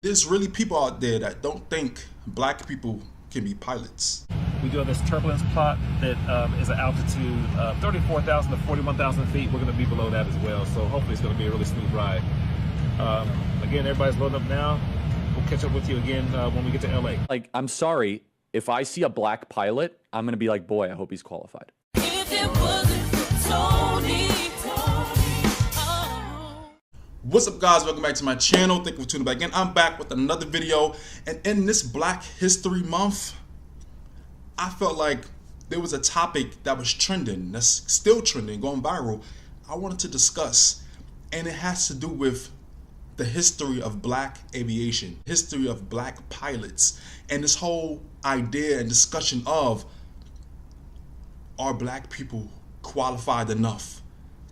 There's really people out there that don't think black people can be pilots. We do have this turbulence plot that is an altitude of 34,000 to 41,000 feet. We're going to be below that as well, so hopefully it's going to be a really smooth ride. Again, everybody's loading up now. We'll catch up with you again when we get to LA. Like, I'm sorry, if I see a black pilot, I'm going to be like, boy, I hope he's qualified. If it wasn't for Tony. What's up, guys? Welcome back to my channel. Thank you for tuning back in. I'm back with another video, and in this Black History Month, I felt like there was a topic that was trending, that's still trending, going viral, I wanted to discuss, and it has to do with the history of black aviation, history of black pilots, and this whole idea and discussion of, are black people qualified enough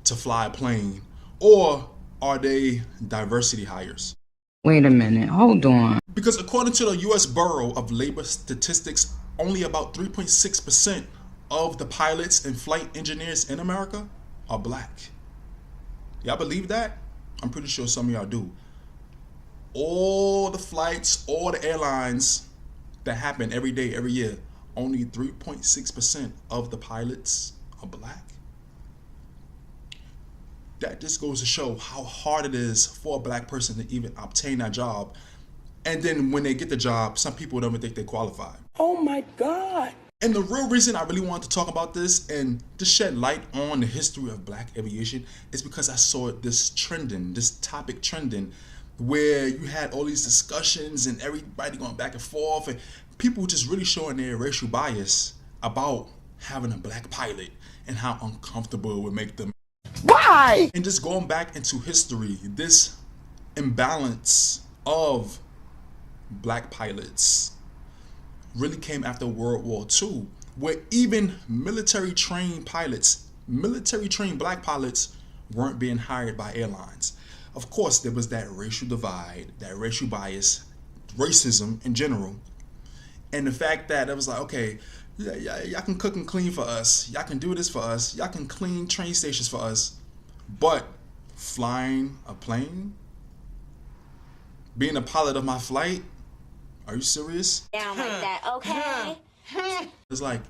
to fly a plane, or are they diversity hires? Wait a minute, hold on. Because according to the U.S. Bureau of Labor Statistics, only about 3.6% of the pilots and flight engineers in America are black. Y'all believe that? I'm pretty sure some of y'all do. All the flights, all the airlines that happen every day, every year, only 3.6% of the pilots are black. That just goes to show how hard it is for a black person to even obtain that job. And then when they get the job, some people don't even think they qualified. Oh my God. And the real reason I really wanted to talk about this and to shed light on the history of black aviation is because I saw this trending, this topic trending, where you had all these discussions and everybody going back and forth and people just really showing their racial bias about having a black pilot and how uncomfortable it would make them. Why? And just going back into history, this imbalance of black pilots really came after World War II, where even military trained pilots, military trained black pilots weren't being hired by airlines. Of course, there was that racial divide, that racial bias, racism in general. And the fact that it was like, okay, y'all can cook and clean for us. Y'all can do this for us. Y'all can clean train stations for us. But flying a plane, being a pilot of my flight, are you serious? Down like that, okay? It's like,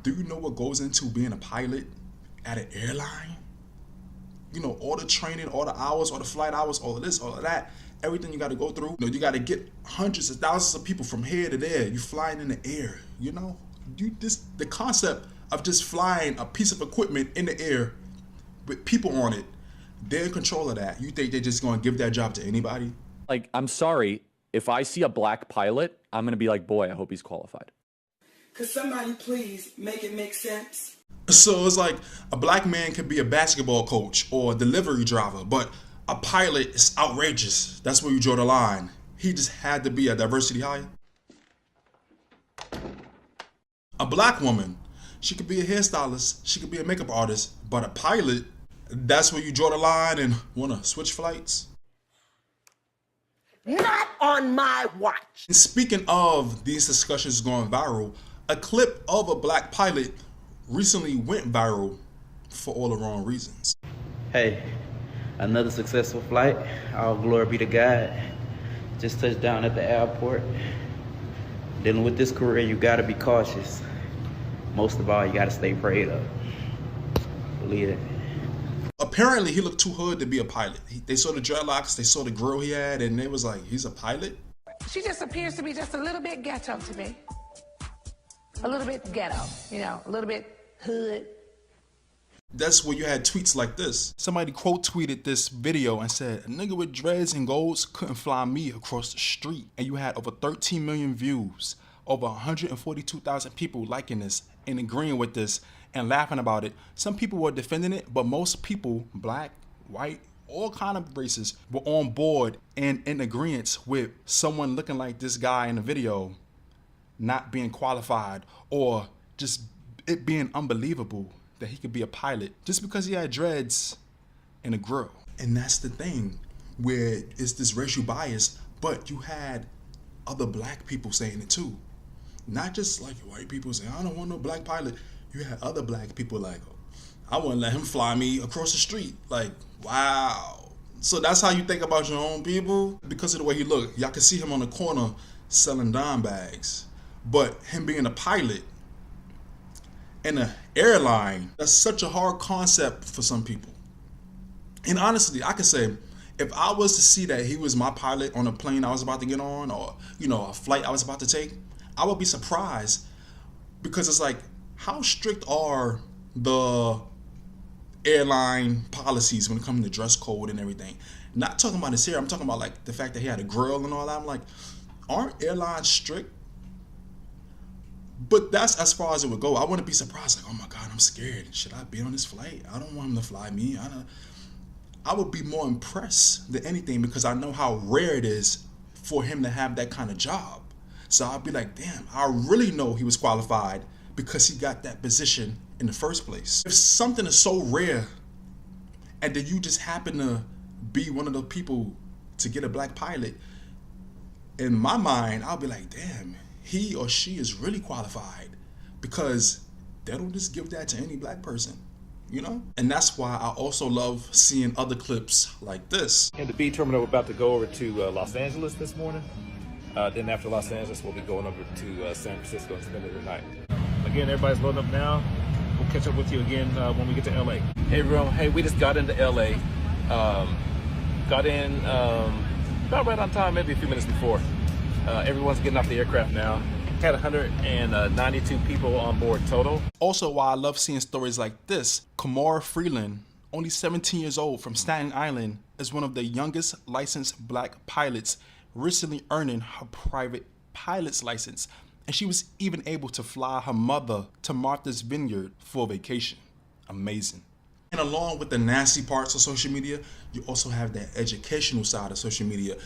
do you know what goes into being a pilot at an airline? You know, all the training, all the hours, all the flight hours, all of this, all of that, everything you got to go through. You know, you got to get hundreds of thousands of people from here to there. You flying in the air, you know? The concept of just flying a piece of equipment in the air with people on it, they're in control of that. You think they're just going to give that job to anybody? Like, I'm sorry, if I see a black pilot, I'm going to be like, boy, I hope he's qualified. Could somebody please make it make sense? So it's like a black man could be a basketball coach or a delivery driver, but a pilot is outrageous. That's where you draw the line. He just had to be a diversity hire. A black woman, she could be a hairstylist, she could be a makeup artist, but a pilot, that's where you draw the line and want to switch flights. Not on my watch. And speaking of these discussions going viral, a clip of a black pilot recently went viral for all the wrong reasons. Hey, another successful flight. All glory be to God. Just touched down at the airport. Dealing with this career, you gotta be cautious. Most of all, you gotta stay prayed up. Believe it. Apparently, he looked too hood to be a pilot. They saw the dreadlocks, they saw the grill he had, and they was like, he's a pilot? She just appears to be just a little bit ghetto to me. A little bit ghetto, you know, a little bit hood. That's where you had tweets like this. Somebody quote tweeted this video and said, a nigga with dreads and golds couldn't fly me across the street. And you had over 13 million views, over 142,000 people liking this and agreeing with this and laughing about it. Some people were defending it, but most people, black, white, all kind of races, were on board and in agreement with someone looking like this guy in the video not being qualified, or just it being unbelievable that he could be a pilot just because he had dreads and a grill. And that's the thing, where it's this racial bias, but you had other black people saying it too. Not just like white people saying, I don't want no black pilot. You had other black people like, I wouldn't let him fly me across the street. Like, wow, So that's how you think about your own people? Because of the way he looked. Y'all can see him on the corner selling dime bags. But him being a pilot in an airline, that's such a hard concept for some people. And honestly, I could say, if I was to see that he was my pilot on a plane I was about to get on, or, you know, a flight I was about to take, I would be surprised. Because it's like, how strict are the airline policies when it comes to dress code and everything? Not talking about his hair, I'm talking about like the fact that he had a grill and all that. I'm like, aren't airlines strict? But that's as far as it would go. I wouldn't be surprised, like, oh my God, I'm scared. Should I be on this flight? I don't want him to fly me. I would be more impressed than anything, because I know how rare it is for him to have that kind of job. So I'd be like, damn, I really know he was qualified because he got that position in the first place. If something is so rare and then you just happen to be one of the people to get a black pilot, in my mind, I'll be like, damn, he or she is really qualified, because they don't just give that to any black person, you know? And that's why I also love seeing other clips like this. In the B terminal, we're about to go over to Los Angeles this morning. Then after Los Angeles, we'll be going over to San Francisco and spending the night. Again, everybody's loading up now. We'll catch up with you again when we get to LA. Hey everyone, hey, we just got into LA. Got in about right on time, maybe a few minutes before. Everyone's getting off the aircraft now. Had 192 people on board total. Also, why I love seeing stories like this, Kamora Freeland, only 17 years old, from Staten Island, is one of the youngest licensed black pilots, recently earning her private pilot's license. And she was even able to fly her mother to Martha's Vineyard for vacation. Amazing. And along with the nasty parts of social media, you also have that educational side of social media,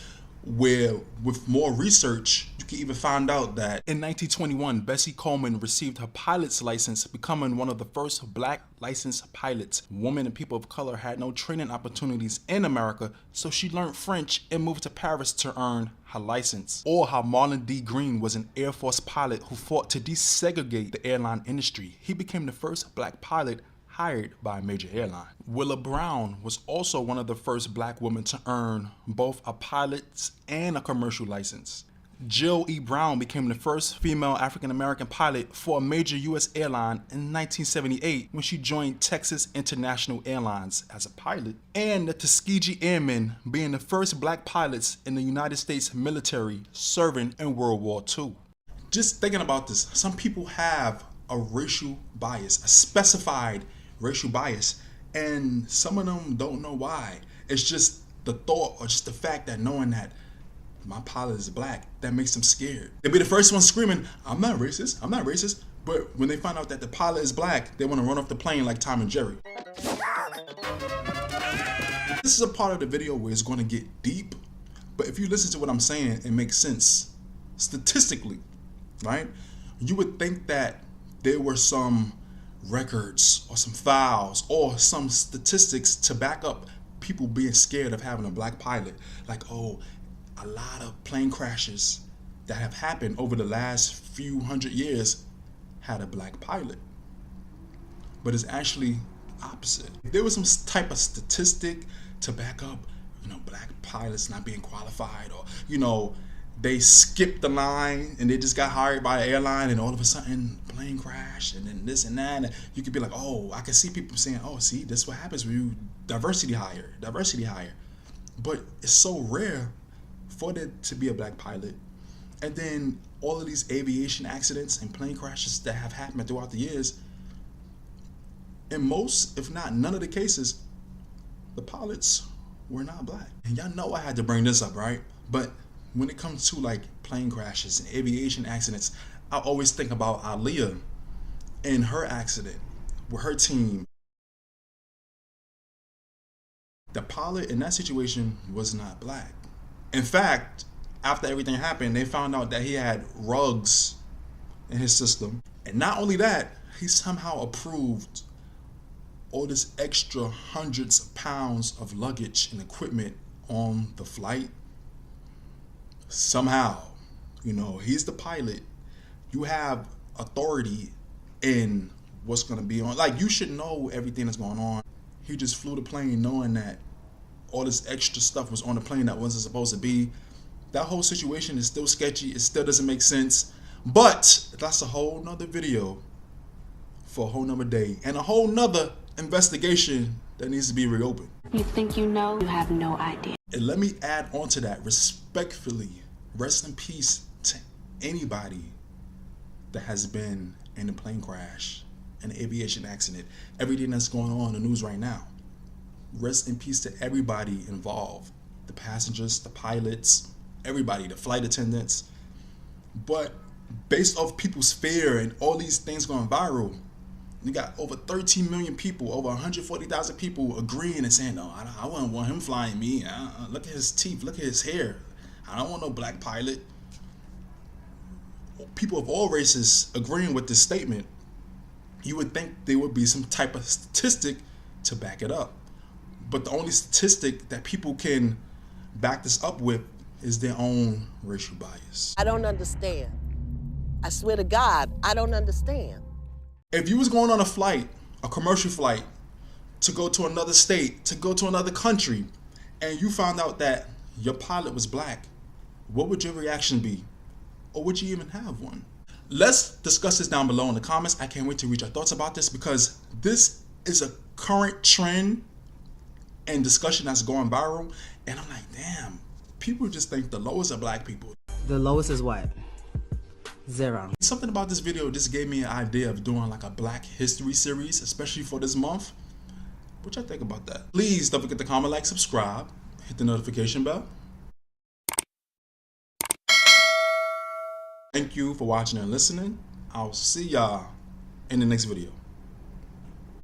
where with more research, you can even find out that in 1921, Bessie Coleman received her pilot's license, becoming one of the first black licensed pilots. Women and people of color had no training opportunities in America, so she learned French and moved to Paris to earn her license. Or how Marlon D. Green was an Air Force pilot who fought to desegregate the airline industry. He became the first black pilot hired by a major airline. Willa Brown was also one of the first black women to earn both a pilot's and a commercial license. Jill E. Brown became the first female African-American pilot for a major U.S. airline in 1978 when she joined Texas International Airlines as a pilot. And the Tuskegee Airmen being the first black pilots in the United States military serving in World War II. Just thinking about this, some people have a racial bias, a specified racial bias, and some of them don't know why. It's just the thought, or just the fact that knowing that my pilot is black, that makes them scared. They'll be the first one screaming, I'm not racist, I'm not racist. But when they find out that the pilot is black, they want to run off the plane like Tom and Jerry. This is a part of the video where it's going to get deep, but if you listen to what I'm saying, it makes sense statistically, right? You would think that there were some records or some files or some statistics to back up people being scared of having a black pilot. Like, oh, a lot of plane crashes that have happened over the last few hundred years had a black pilot. But it's actually opposite. If there was some type of statistic to back up, you know, black pilots not being qualified, or, you know, they skipped the line and they just got hired by an airline and all of a sudden plane crash and then this and that, and you could be like, oh, I can see people saying, oh, see, this is what happens when you diversity hire. But it's so rare for there to be a black pilot. And then all of these aviation accidents and plane crashes that have happened throughout the years, in most, if not none of the cases, the pilots were not black. And y'all know I had to bring this up, right? But when it comes to like plane crashes and aviation accidents, I always think about Aaliyah and her accident with her team. The pilot in that situation was not black. In fact, after everything happened, they found out that he had rugs in his system. And not only that, he somehow approved all this extra hundreds of pounds of luggage and equipment on the flight. Somehow, you know, he's the pilot. You have authority in what's going to be on. Like, you should know everything that's going on. He just flew the plane knowing that all this extra stuff was on the plane that wasn't supposed to be. That whole situation is still sketchy. It still doesn't make sense. But that's a whole nother video for a whole nother day and a whole nother investigation that needs to be reopened. You think you know, you have no idea. And let me add on to that respectfully, rest in peace to anybody that has been in a plane crash, an aviation accident, everything that's going on in the news right now. Rest in peace to everybody involved, the passengers, the pilots, everybody, the flight attendants. But based off people's fear and all these things going viral, you got over 13 million people, over 140,000 people agreeing and saying, no, I wouldn't want him flying me. Look at his teeth, look at his hair. I don't want no black pilot. People of all races agreeing with this statement. You would think there would be some type of statistic to back it up. But the only statistic that people can back this up with is their own racial bias. I don't understand. I swear to God, I don't understand. If you was going on a flight, a commercial flight, to go to another state, to go to another country, and you found out that your pilot was black, what would your reaction be? Or would you even have one? Let's discuss this down below in the comments. I can't wait to read your thoughts about this because this is a current trend and discussion that's going viral. And I'm like, damn, people just think the lowest are black people. The lowest is what? 0. Something about this video just gave me an idea of doing like a Black History series, especially for this month. What y'all think about that? Please don't forget to comment, like, subscribe, hit the notification bell. Thank you for watching and listening. I'll see y'all in the next video.